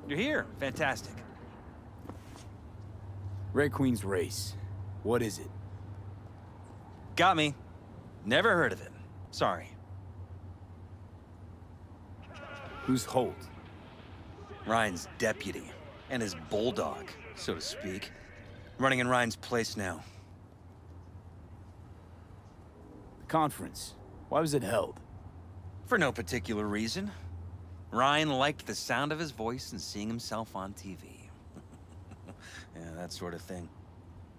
You're here. Fantastic. Red Queen's race. What is it? Got me. Never heard of it. Sorry. Who's Holt? Ryan's deputy. And his bulldog, so to speak. Running in Ryan's place now. The conference. Why was it held? For no particular reason. Ryan liked the sound of his voice and seeing himself on TV. Yeah, that sort of thing.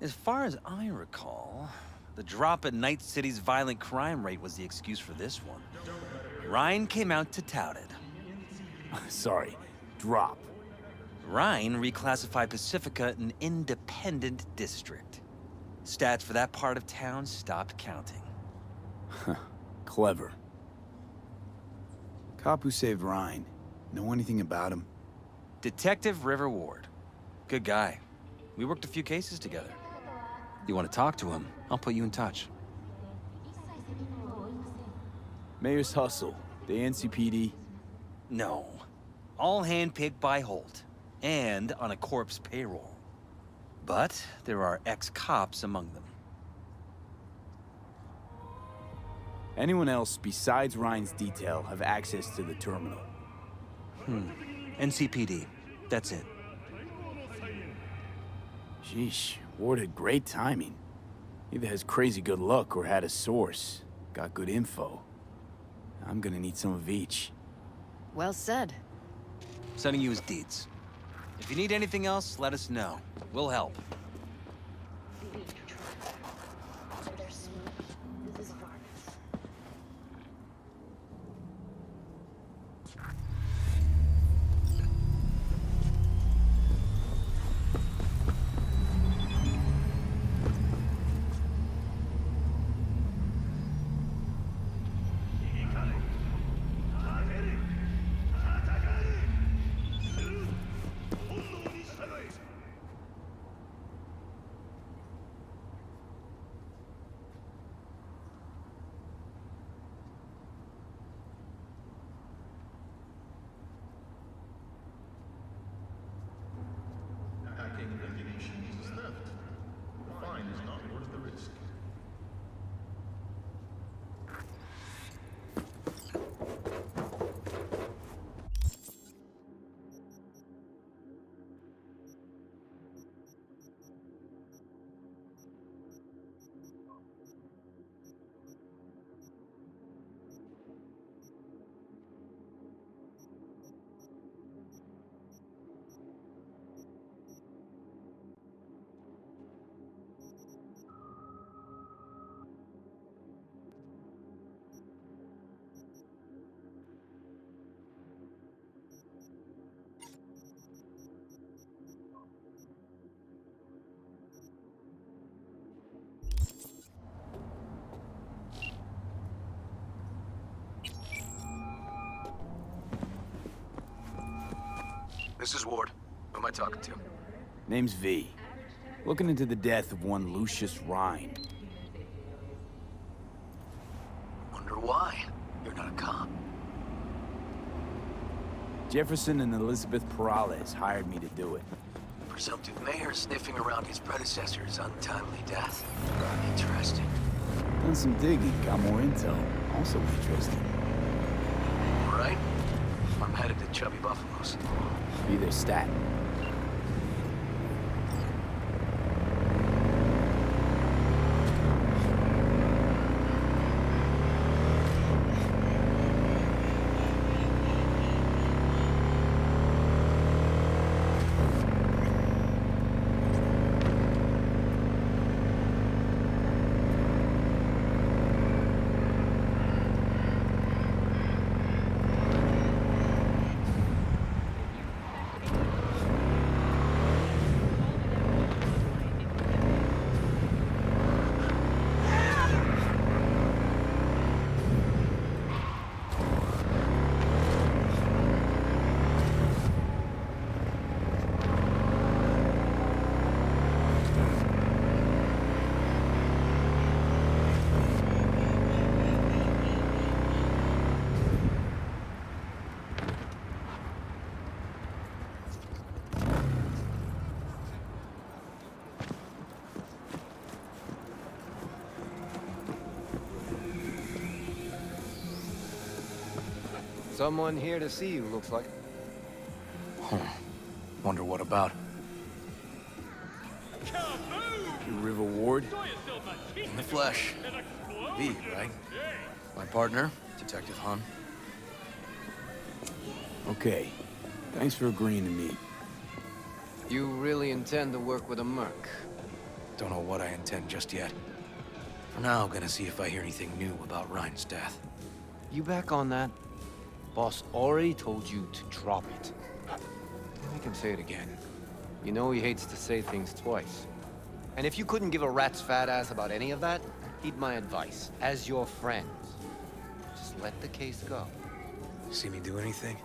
As far as I recall, the drop in Night City's violent crime rate was the excuse for this one. Ryan came out to tout it. Sorry, drop. Ryan reclassified Pacifica an independent district. Stats for that part of town stopped counting. Clever. Cop who saved Ryan. Know anything about him? Detective River Ward. Good guy. We worked a few cases together. You want to talk to him, I'll put you in touch. Mayor's Hustle. The NCPD. No. All handpicked by Holt. And on a corpse payroll. But there are ex-cops among them. Anyone else besides Ryan's detail have access to the terminal? NCPD. That's it. Sheesh, Ward had great timing. Either has crazy good luck or had a source. Got good info. I'm gonna need some of each. Well said. Sending you his deeds. If you need anything else, let us know. We'll help. This is Ward. Who am I talking to? Name's V. Looking into the death of one Lucius Ryan. Wonder why? You're not a cop. Jefferson and Elizabeth Perales hired me to do it. Presumptive mayor sniffing around his predecessor's untimely death. Interesting. Done some digging, got more intel. Also interesting. Right? I'm headed to Chubby Buffalo's. Be their stat. Someone here to see you, looks like. Wonder what about. You River Ward? In the flesh. V, right? My partner, Detective Han. Okay. Thanks for agreeing to meet. You really intend to work with a merc? Don't know what I intend just yet. For now, gonna see if I hear anything new about Ryan's death. You back on that? Boss already told you to drop it. I can say it again. You know he hates to say things twice. And if you couldn't give a rat's fat ass about any of that, heed my advice. As your friend, just let the case go. See me do anything?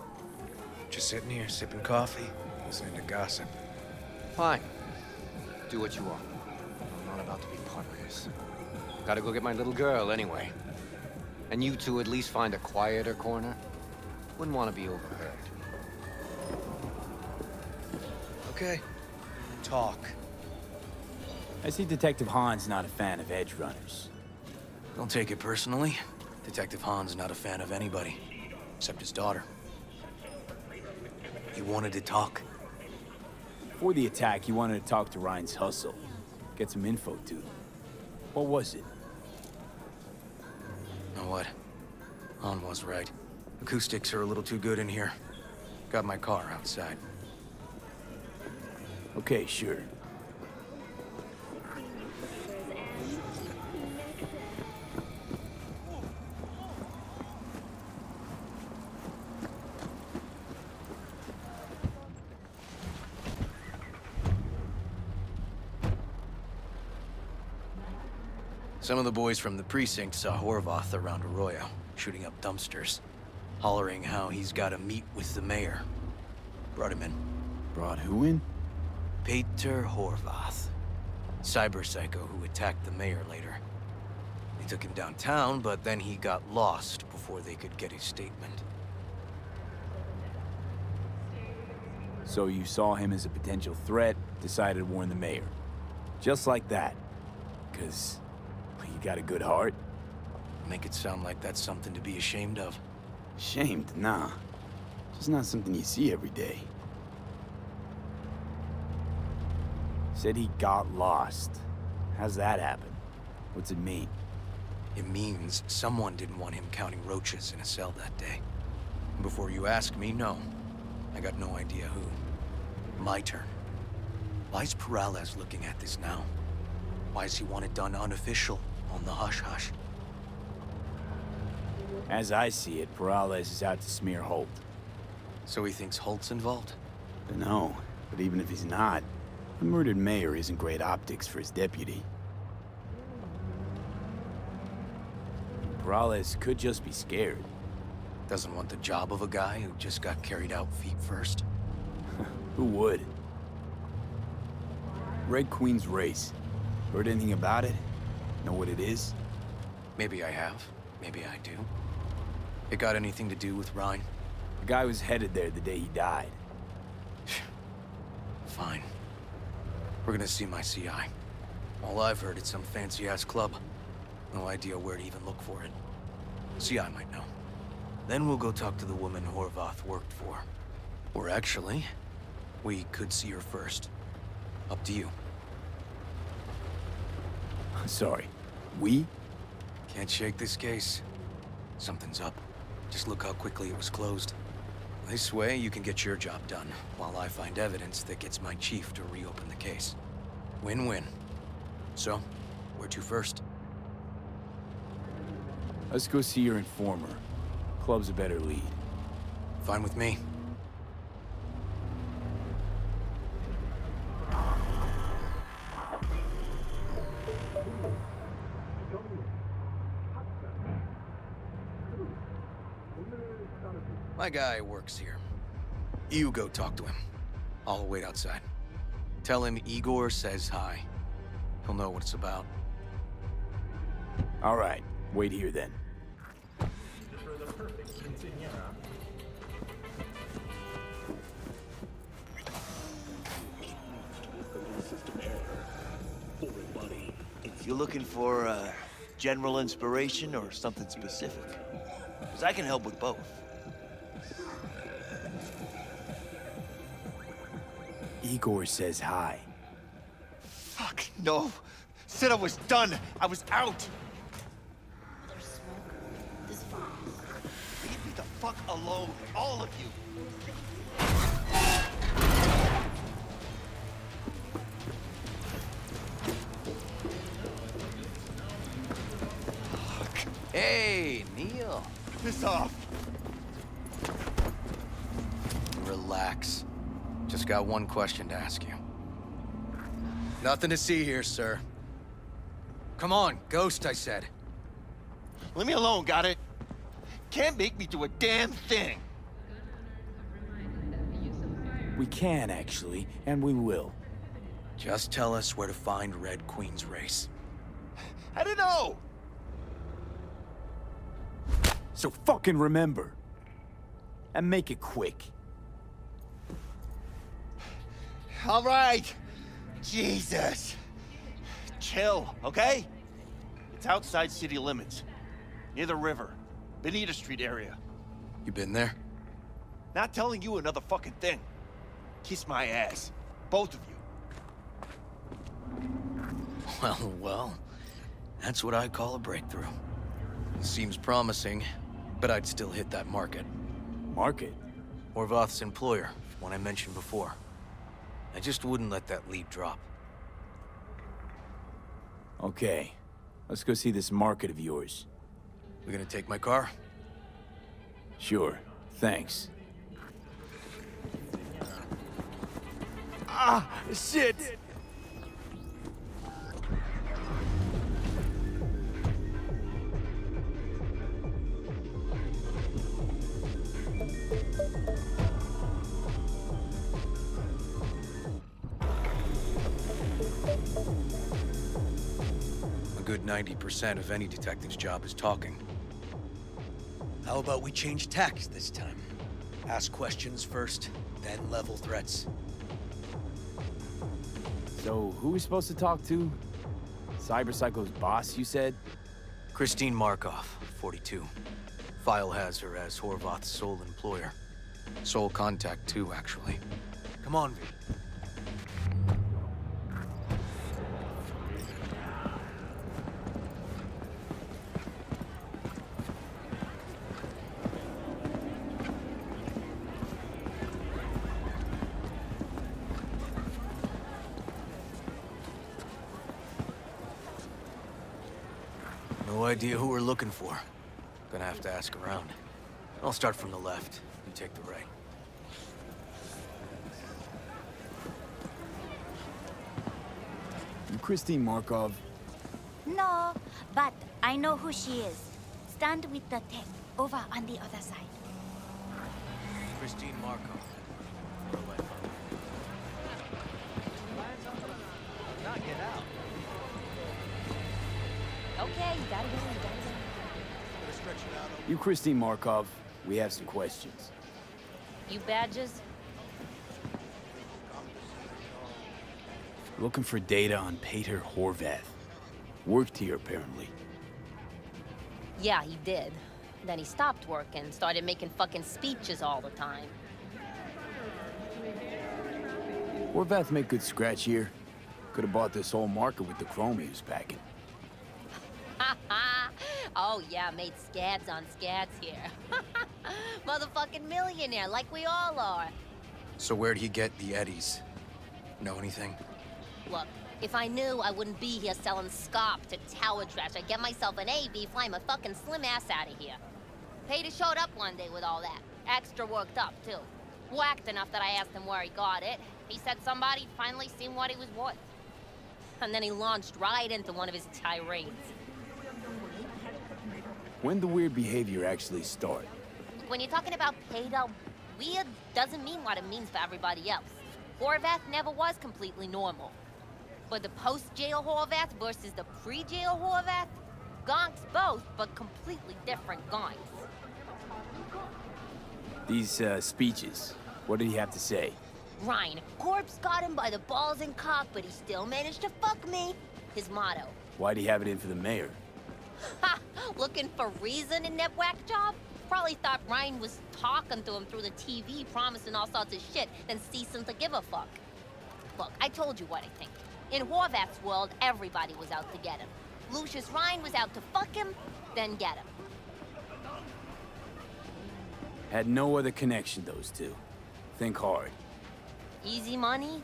Just sitting here, sipping coffee, listening to gossip. Fine. Do what you want. I'm not about to be part of this. Gotta go get my little girl anyway. And you two at least find a quieter corner. Wouldn't want to be overheard. Okay. Talk. I see Detective Han's not a fan of edge runners. Don't take it personally. Detective Han's not a fan of anybody, except his daughter. You wanted to talk? Before the attack, he wanted to talk to Ryan's hustle. Get some info, too. What was it? Know what? Han was right. Acoustics are a little too good in here. Got my car outside. Okay, sure. Some of the boys from the precinct saw Horvath around Arroyo, shooting up dumpsters, hollering how he's got to meet with the mayor. Brought him in. Brought who in? Peter Horvath. Cyber psycho who attacked the mayor later. They took him downtown, but then he got lost before they could get his statement. So you saw him as a potential threat, decided to warn the mayor. Just like that. 'Cause you got a good heart? Make it sound like that's something to be ashamed of. Shamed? Nah. Just not something you see every day. Said he got lost. How's that happen? What's it mean? It means someone didn't want him counting roaches in a cell that day. And before you ask me, no. I got no idea who. My turn. Why's Peralez looking at this now? Why does he want it done unofficial, on the hush-hush? As I see it, Peralez is out to smear Holt. So he thinks Holt's involved? No, but even if he's not, the murdered mayor isn't great optics for his deputy. Peralez could just be scared. Doesn't want the job of a guy who just got carried out feet first? Who would? Red Queen's race. Heard anything about it? Know what it is? Maybe I have. Maybe I do. It got anything to do with Ryan? The guy was headed there the day he died. Fine. We're gonna see my CI. All I've heard is some fancy-ass club. No idea where to even look for it. CI might know. Then we'll go talk to the woman Horvath worked for. Or actually, we could see her first. Up to you. Sorry. We? Can't shake this case. Something's up. Just look how quickly it was closed. This way, you can get your job done, while I find evidence that gets my chief to reopen the case. Win-win. So, where to first? Let's go see your informer. Club's a better lead. Fine with me. My guy works here. You go talk to him. I'll wait outside. Tell him Igor says hi. He'll know what it's about. All right. Wait here then. You looking for general inspiration or something specific? Because I can help with both. Igor says hi. Fuck, no. Said I was done. I was out. There's smoke. This far. Leave me the fuck alone, all of you. Hey, Neil. Piss off. Relax. Just got one question to ask you. Nothing to see here, sir. Come on, Ghost, I said. Leave me alone, got it? Can't make me do a damn thing. We can, actually, and we will. Just tell us where to find Red Queen's race. I don't know. So fucking remember. And make it quick. All right. Jesus. Chill, okay? It's outside city limits. Near the river. Benita Street area. You been there? Not telling you another fucking thing. Kiss my ass. Both of you. Well. That's what I call a breakthrough. Seems promising, but I'd still hit that market. Market? Horvath's employer, one I mentioned before. I just wouldn't let that lead drop. Okay. Let's go see this market of yours. We gonna take my car? Sure. Thanks. Ah, shit! A good 90% of any detective's job is talking. How about we change tacks this time? Ask questions first, then level threats. So, who are we supposed to talk to? Cyberpsycho's boss, you said? Christine Markov, 42. File has her as Horvath's sole employer. Sole contact, too, actually. Come on, V. No idea who we're looking for. Gonna have to ask around. I'll start from the left. You take the right. You Christine Markov? No, but I know who she is. Stand with the tech, over on the other side. Christine Markov. Okay, you gotta go. You Christine Markov. We have some questions. You badges? Looking for data on Peter Horvath. Worked here, apparently. Yeah, he did. Then he stopped working, started making fucking speeches all the time. Horvath make good scratch here. Could have bought this whole market with the chrome he was packing. Oh yeah, made scads on scads here. Motherfucking millionaire, like we all are. So where'd he get the eddies? Know anything? Look, if I knew, I wouldn't be here selling scop to tower trash. I'd get myself an AV, fly my fucking slim ass out of here. Peter showed up one day with all that. Extra worked up, too. Whacked enough that I asked him where he got it. He said somebody'd finally seen what he was worth. And then he launched right into one of his tirades. When the weird behavior actually start? When you're talking about Peter, weird doesn't mean what it means for everybody else. Horvath never was completely normal. But the post-jail Horvath versus the pre-jail Horvath? Gonks both, but completely different gonks. These, speeches. What did he have to say? Ryan, Corpse got him by the balls and cock, but he still managed to fuck me. His motto. Why'd he have it in for the mayor? Ha! Looking for RYZEN in that whack job? Probably thought Ryan was talking to him through the TV, promising all sorts of shit, then ceasing to give a fuck. Look, I told you what I think. In Horvath's world, everybody was out to get him. Lucius Rhine was out to fuck him, then get him. Had no other connection, those two. Think hard. Easy money?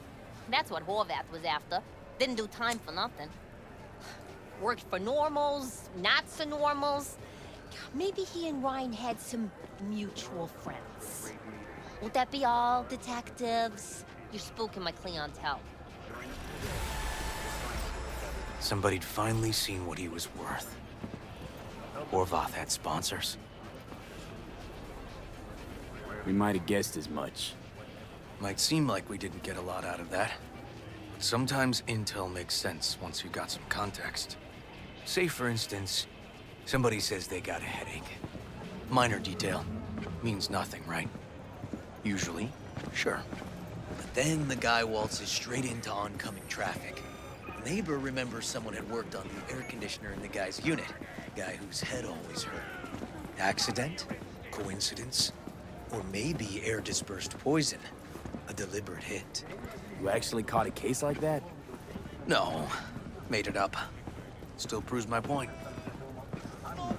That's what Horvath was after. Didn't do time for nothing. Worked for normals, not so normals. Maybe he and Ryan had some mutual friends. Would that be all, detectives? You're spooking my clientele. Somebody'd finally seen what he was worth. Horvath had sponsors. We might have guessed as much. Might seem like we didn't get a lot out of that. But sometimes intel makes sense once you got some context. Say, for instance, somebody says they got a headache. Minor detail. Means nothing, right? Usually, sure. But then the guy waltzes straight into oncoming traffic. The neighbor remembers someone had worked on the air conditioner in the guy's unit. The guy whose head always hurt. Accident? Coincidence? Or maybe air-dispersed poison. A deliberate hit. You actually caught a case like that? No. Made it up. Still proves my point. Oh,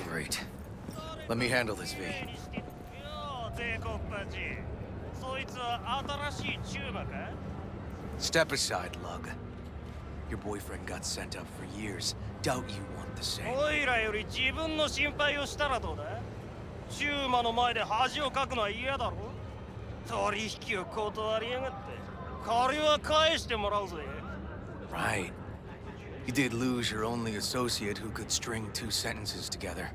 great. Let me handle this, V. Step aside, Lug. Your boyfriend got sent up for years. Doubt you want the same. おいらより自分の心配をしたらどうだ？チューマの前で恥をかくのは嫌だろ？取引を断りやがって。借りは返してもらうぜ。Right. You did lose your only associate who could string two sentences together.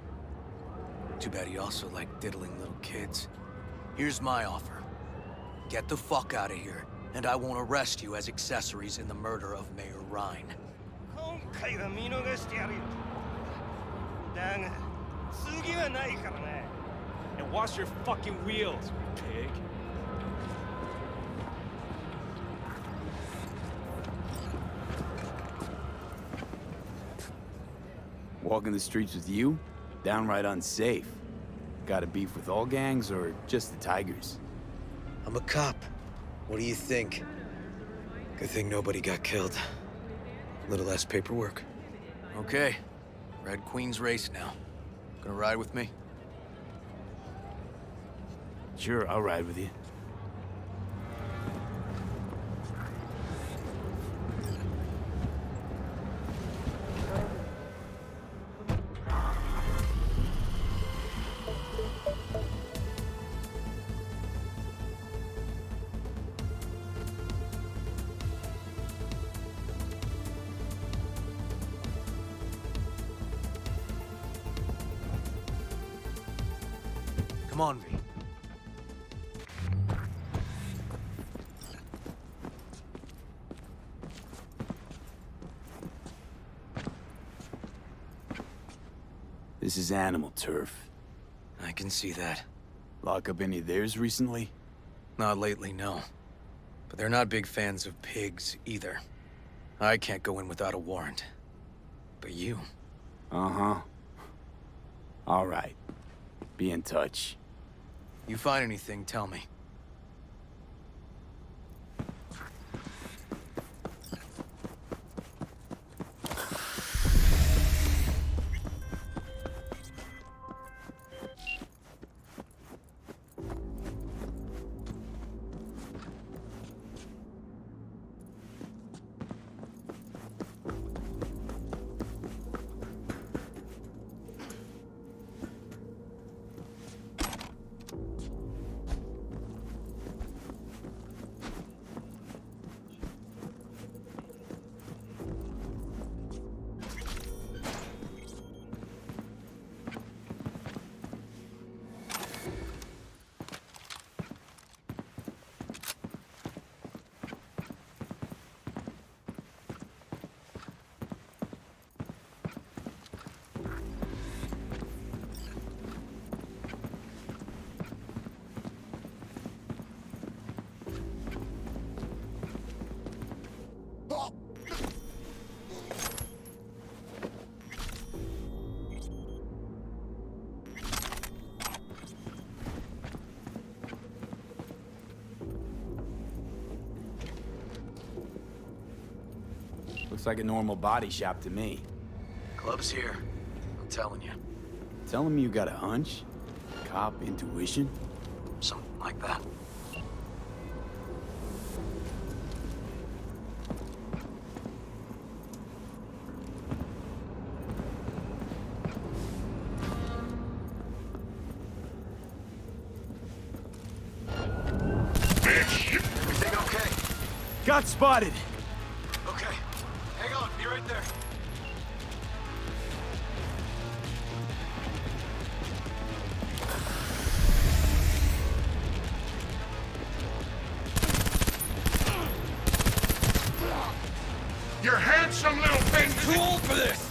Too bad he also liked diddling little kids. Here's my offer. Get the fuck out of here, and I won't arrest you as accessories in the murder of Mayor Rhine. 今回は見逃してやるよ。だが、次はないからね。And wash your fucking wheels, you pig. Walking the streets with you? Downright unsafe. Got a beef with all gangs or just the Tigers? I'm a cop. What do you think? Good thing nobody got killed. Little less paperwork. Okay. Red Queen's race now. Gonna ride with me? Sure, I'll ride with you. Come on, V. This is animal turf. I can see that. Lock up any of theirs recently? Not lately, no. But they're not big fans of pigs, either. I can't go in without a warrant. But you... Uh-huh. All right. Be in touch. You find anything, tell me. Looks like a normal body shop to me. Club's here. I'm telling you. Telling me you got a hunch? Cop intuition? Something like that. Everything okay? Got spotted! Okay. Hang on, be right there. You're handsome little thing! Too old for this!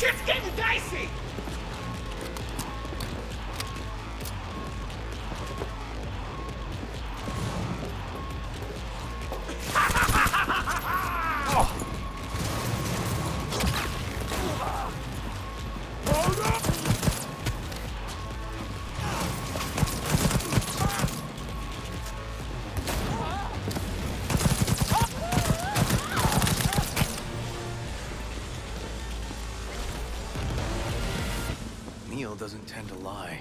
Shit's getting dicey! Neil doesn't tend to lie.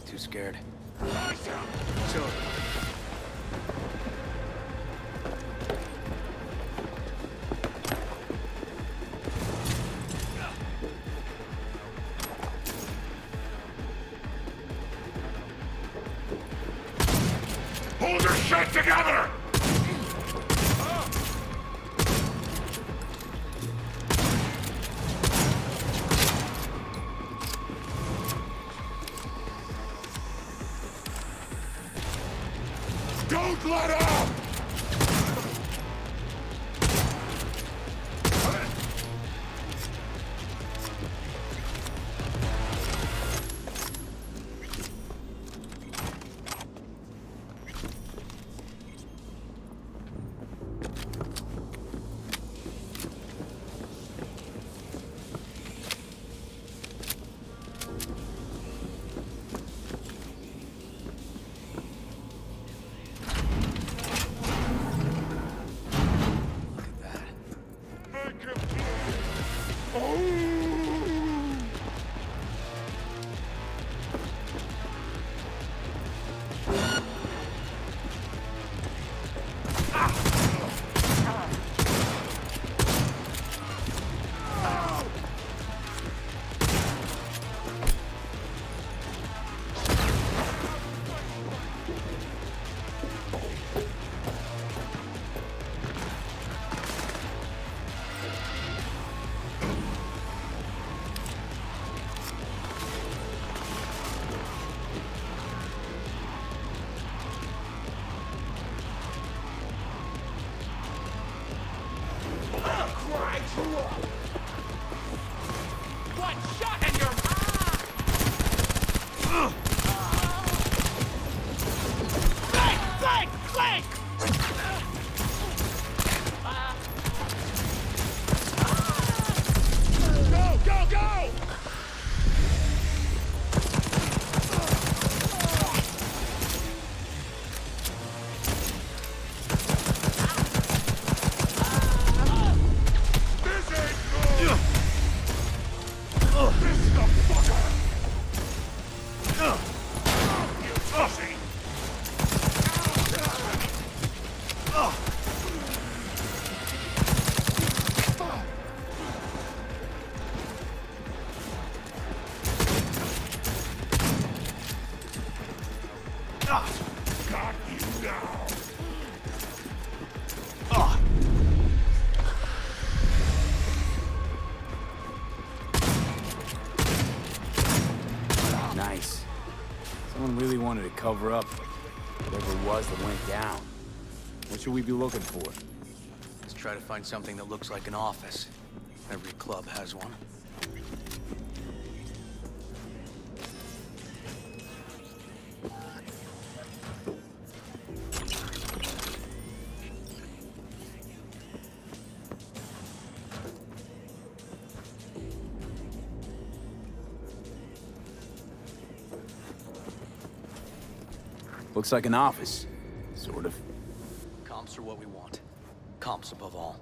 Too scared. So, hold your shit together! Don't let up! One shot and you're... Flank! Flank! Flank! Go! Go! Go! Got you now. Nice. Someone really wanted to cover up whatever it was that went down. What should we be looking for? Let's try to find something that looks like an office. Every club has one. Looks like an office. Sort of. Comps are what we want. Comps above all.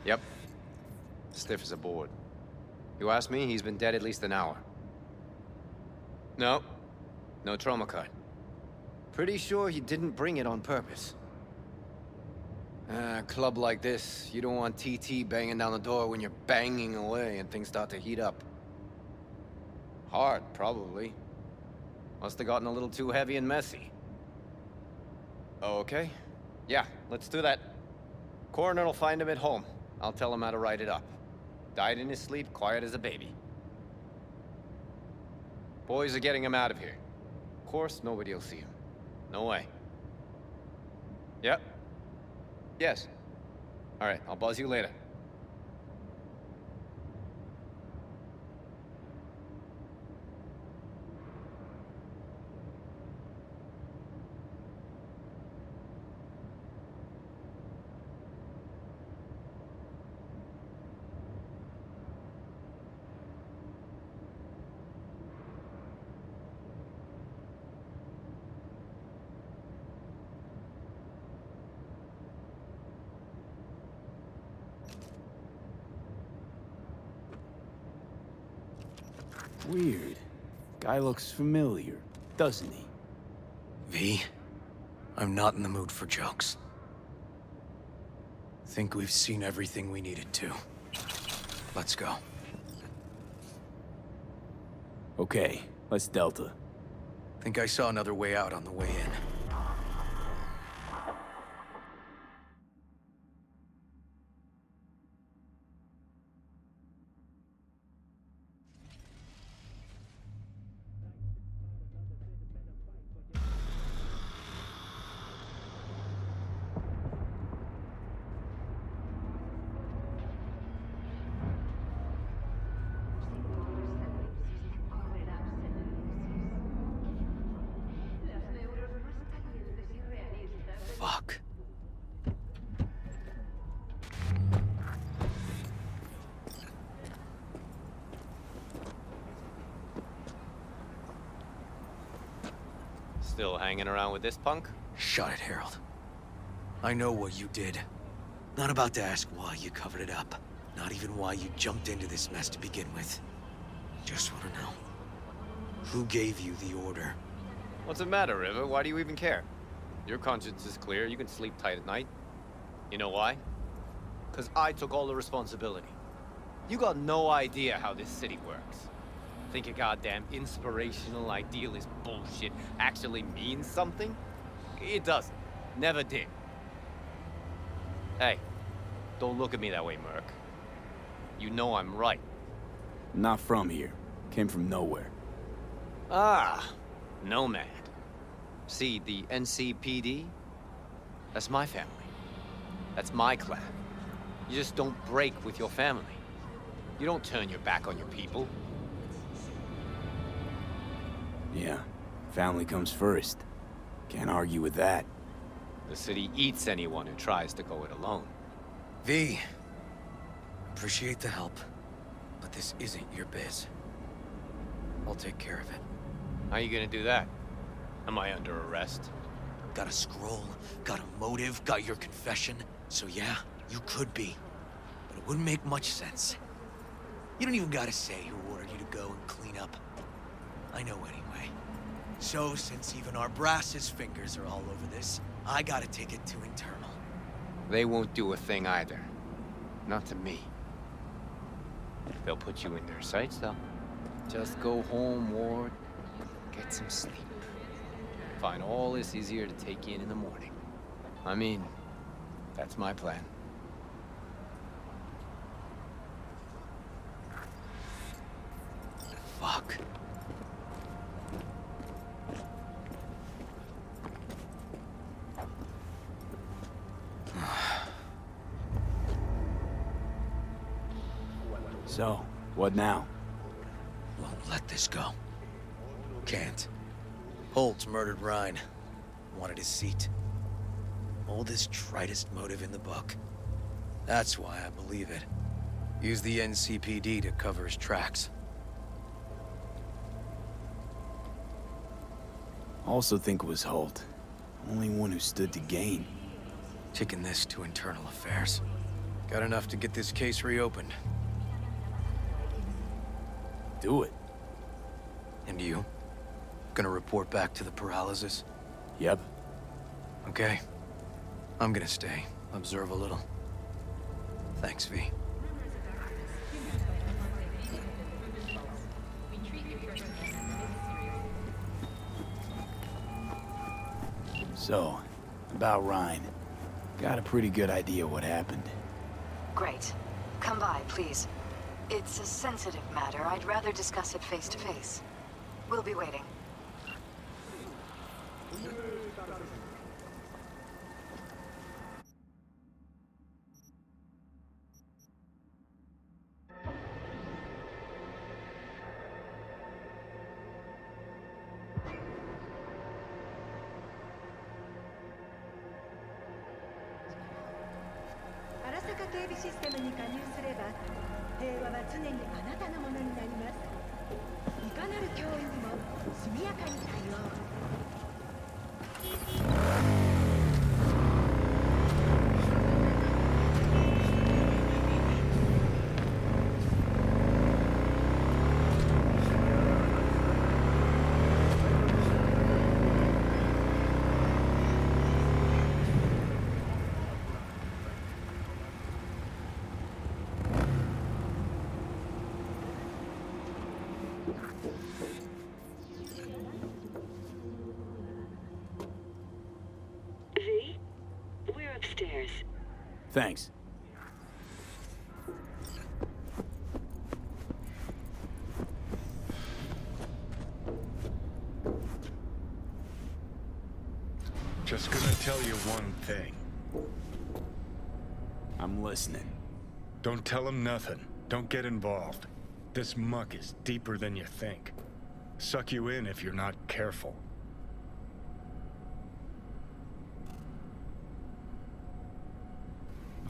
Yep. Stiff as a board. You ask me, he's been dead at least an hour. No. No trauma card. Pretty sure he didn't bring it on purpose. A club like this, you don't want TT banging down the door when you're banging away and things start to heat up. Hard, probably. Must have gotten a little too heavy and messy. Okay. Yeah, let's do that. Coroner will find him at home. I'll tell him how to write it up. Died in his sleep, quiet as a baby. Boys are getting him out of here. Of course, nobody will see him. No way. Yep. Yes. All right, I'll buzz you later. Weird. Guy looks familiar, doesn't he? V, I'm not in the mood for jokes. Think we've seen everything we needed to. Let's go. Okay, let's Delta. Think I saw another way out on the way in. Fuck. Still hanging around with this punk? Shut it, Harold. I know what you did. Not about to ask why you covered it up. Not even why you jumped into this mess to begin with. Just want to know. Who gave you the order? What's the matter, River? Why do you even care? Your conscience is clear. You can sleep tight at night. You know why? Because I took all the responsibility. You got no idea how this city works. Think a goddamn inspirational idealist bullshit actually means something? It doesn't. Never did. Hey, don't look at me that way, Merc. You know I'm right. Not from here. Came from nowhere. Ah, nomad. See, the NCPD? That's my family. That's my clan. You just don't break with your family. You don't turn your back on your people. Yeah, family comes first. Can't argue with that. The city eats anyone who tries to go it alone. V, appreciate the help, but this isn't your biz. I'll take care of it. How you gonna do that? Am I under arrest? Got a scroll, got a motive, got your confession. So yeah, you could be. But it wouldn't make much sense. You don't even gotta say who ordered you to go and clean up. I know anyway. So since even our brass's fingers are all over this, I gotta take it to internal. They won't do a thing either. Not to me. They'll put you in their sights, though. Just go home, Ward. Get some sleep. Find all this easier to take in the morning. I mean, that's my plan. Fuck. So, what now? Won't let this go. Can't. Holtz murdered Ryan. Wanted his seat. Oldest, tritest motive in the book. That's why I believe it. Use the NCPD to cover his tracks. Also think it was Holt. Only one who stood to gain. Taking this to internal affairs. Got enough to get this case reopened. Do it. And you? Gonna report back to the paralysis? Yep. Okay. I'm gonna stay. Observe a little. Thanks, V. So, about Ryan. Got a pretty good idea what happened. Great. Come by, please. It's a sensitive matter. I'd rather discuss it face to face. We'll be waiting. Thanks. Just gonna tell you one thing. I'm listening. Don't tell him nothing. Don't get involved. This muck is deeper than you think. Suck you in if you're not careful.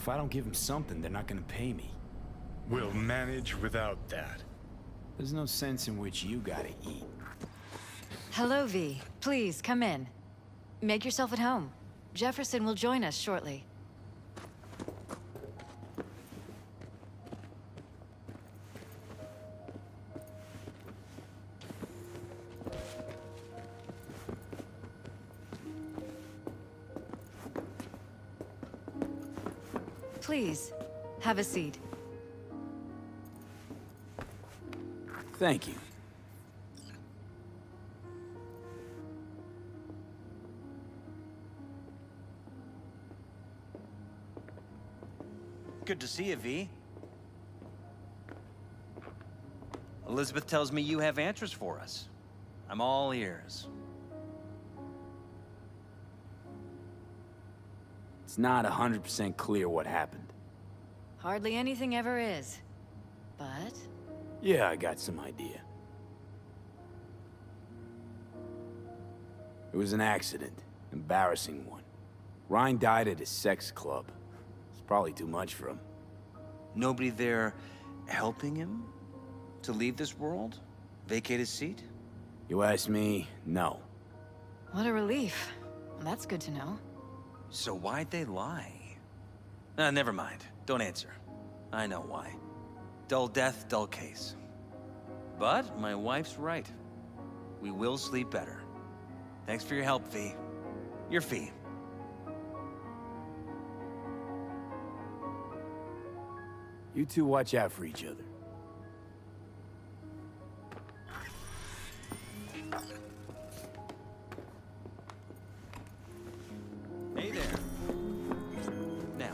If I don't give them something, they're not gonna pay me. We'll manage without that. There's no sense in which you gotta eat. Hello, V. Please, come in. Make yourself at home. Jefferson will join us shortly. Please, have a seat. Thank you. Good to see you, V. Elizabeth tells me you have answers for us. I'm all ears. It's not 100% clear what happened. Hardly anything ever is. But... Yeah, I got some idea. It was an accident. Embarrassing one. Ryan died at his sex club. It's probably too much for him. Nobody there helping him to leave this world? Vacate his seat? You ask me, no. what a relief. That's good to know. So why'd they lie? Never mind. Don't answer. I know why. Dull death, dull case. But my wife's right. We will sleep better. Thanks for your help, V. Your fee. You two watch out for each other. Hey there. Now.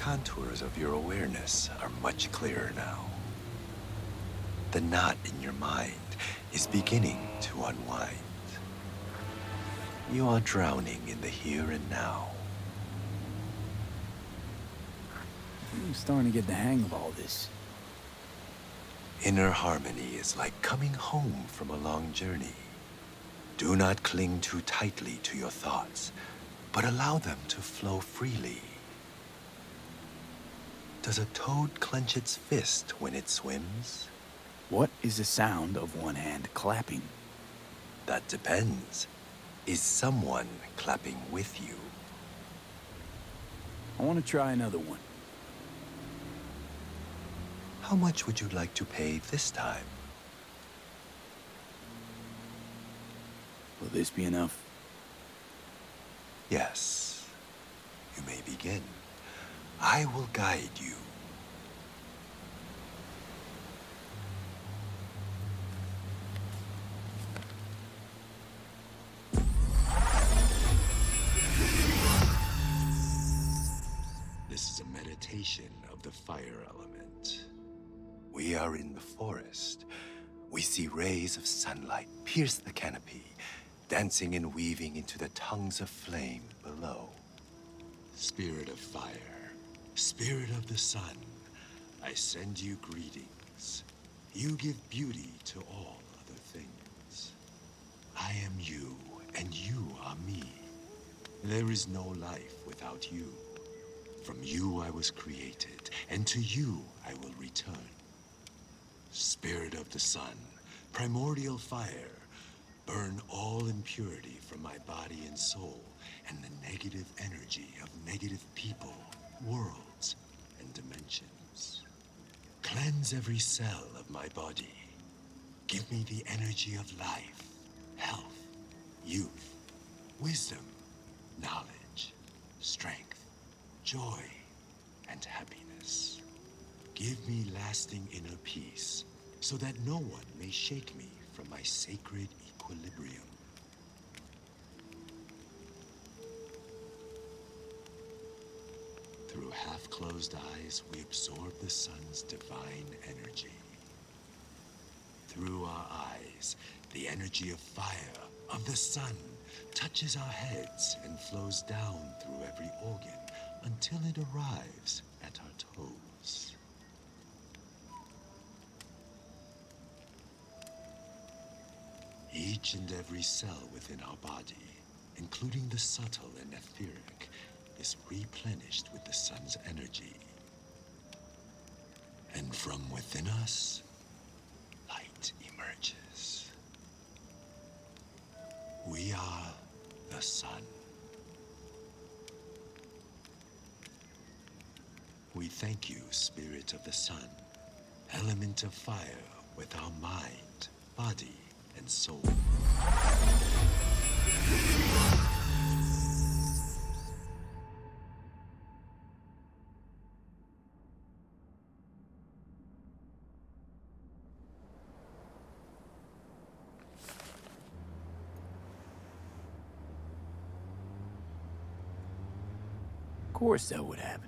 Contours of your awareness are much clearer now. The knot in your mind is beginning to unwind. You are drowning in the here and now. I'm starting to get the hang of all this. Inner harmony is like coming home from a long journey. Do not cling too tightly to your thoughts, but allow them to flow freely. Does a toad clench its fist when it swims? What is the sound of one hand clapping? That depends. Is someone clapping with you? I want to try another one. How much would you like to pay this time? Will this be enough? Yes. You may begin. I will guide you. This is a meditation of the fire element. We are in the forest. We see rays of sunlight pierce the canopy, dancing and weaving into the tongues of flame below. Spirit of fire. Spirit of the sun, I send you greetings. You give beauty to all other things. I am you, and you are me. There is no life without you. From you I was created, and to you I will return. Spirit of the sun, primordial fire, burn all impurity from my body and soul, and the negative energy of negative people, worlds, and dimensions. Cleanse every cell of my body. Give me the energy of life, health, youth, wisdom, knowledge, strength, joy, and happiness. Give me lasting inner peace, so that no one may shake me from my sacred equilibrium. Through half-closed eyes, we absorb the sun's divine energy. Through our eyes, the energy of fire, of the sun, touches our heads and flows down through every organ until it arrives at our toes. Each and every cell within our body, including the subtle and etheric, is replenished with the sun's energy. And from within us, light emerges. We are the sun. We thank you, Spirit of the Sun, element of fire with our mind, body, and soul. Of course that would happen.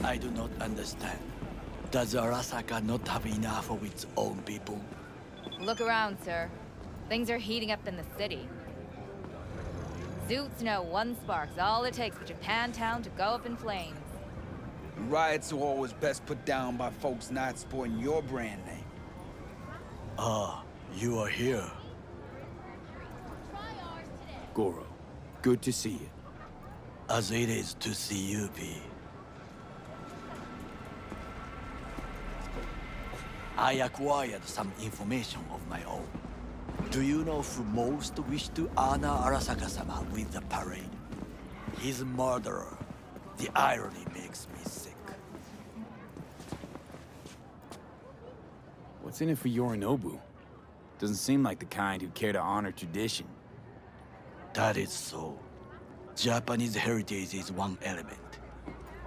I do not understand. Does Arasaka not have enough of its own people? Look around, sir. Things are heating up in the city. Zoots know one spark's all it takes for Japantown to go up in flames. Riots are always best put down by folks not sporting your brand name. Ah, you are here. Goro, good to see you. As it is to see you, V. I acquired some information of my own. Do you know who most wished to honor Arasaka-sama with the parade? His murderer. The irony makes me sick. What's in it for Yorinobu? Doesn't seem like the kind who'd care to honor tradition. That is so. Japanese heritage is one element.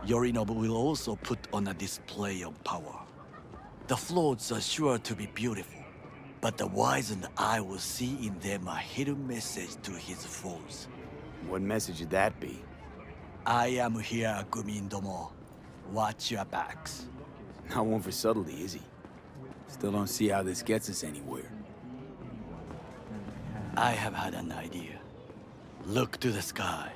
Yorinobu will also put on a display of power. The floats are sure to be beautiful, but the wizened eye will see in them a hidden message to his foes. What message would that be? I am here, Gumindomo. Watch your backs. Not one for subtlety, is he? Still don't see how this gets us anywhere. I have had an idea. Look to the sky.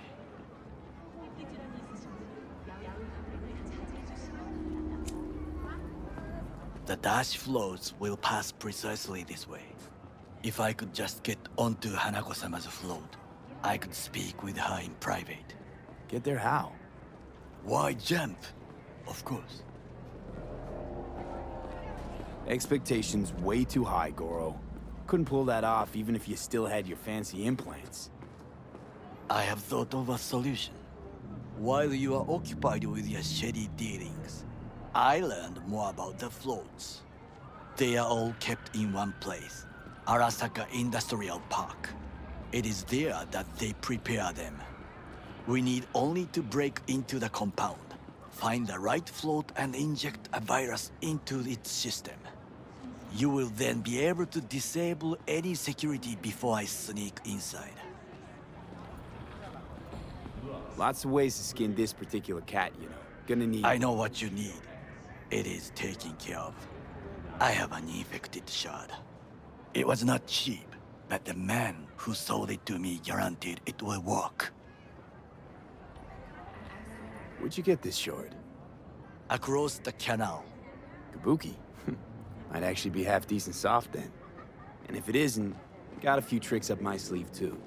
The dash floats will pass precisely this way. If I could just get onto Hanako-sama's float, I could speak with her in private. Get there how? Why jump? Of course. Expectations way too high, Goro. Couldn't pull that off even if you still had your fancy implants. I have thought of a solution. While you are occupied with your shady dealings, I learned more about the floats. They are all kept in one place, Arasaka Industrial Park. It is there that they prepare them. We need only to break into the compound, find the right float and inject a virus into its system. You will then be able to disable any security before I sneak inside. Lots of ways to skin this particular cat, you know. Gonna need... I know what you need. It is taken care of. I have an infected shard. It was not cheap, but the man who sold it to me guaranteed it will work. Where'd you get this shard? Across the canal. Kabuki? Might actually be half decent soft then. And if it isn't, got a few tricks up my sleeve too.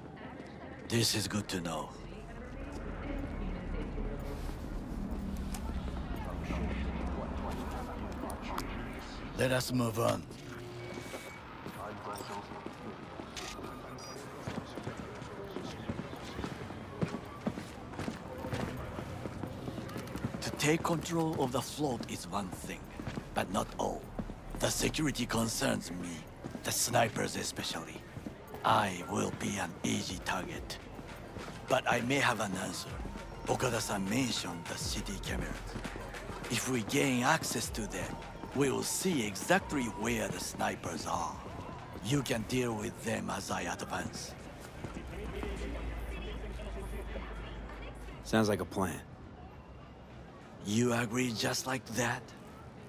This is good to know. Let us move on. To take control of the float is one thing, but not all. The security concerns me, the snipers especially. I will be an easy target. But I may have an answer. Okada-san mentioned the city cameras. If we gain access to them, we will see exactly where the snipers are. You can deal with them as I advance. Sounds like a plan. You agree just like that?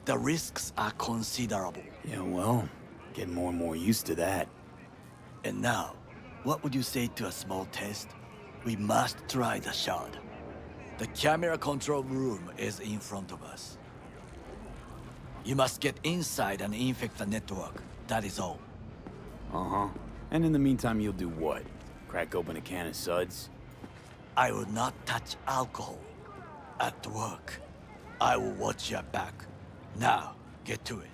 The risks are considerable. Yeah, well, getting more and more used to that. And now, what would you say to a small test? We must try the shard. The camera control room is in front of us. You must get inside and infect the network. That is all. Uh-huh. And in the meantime, you'll do what? Crack open a can of suds? I will not touch alcohol. At work, I will watch your back. Now, get to it.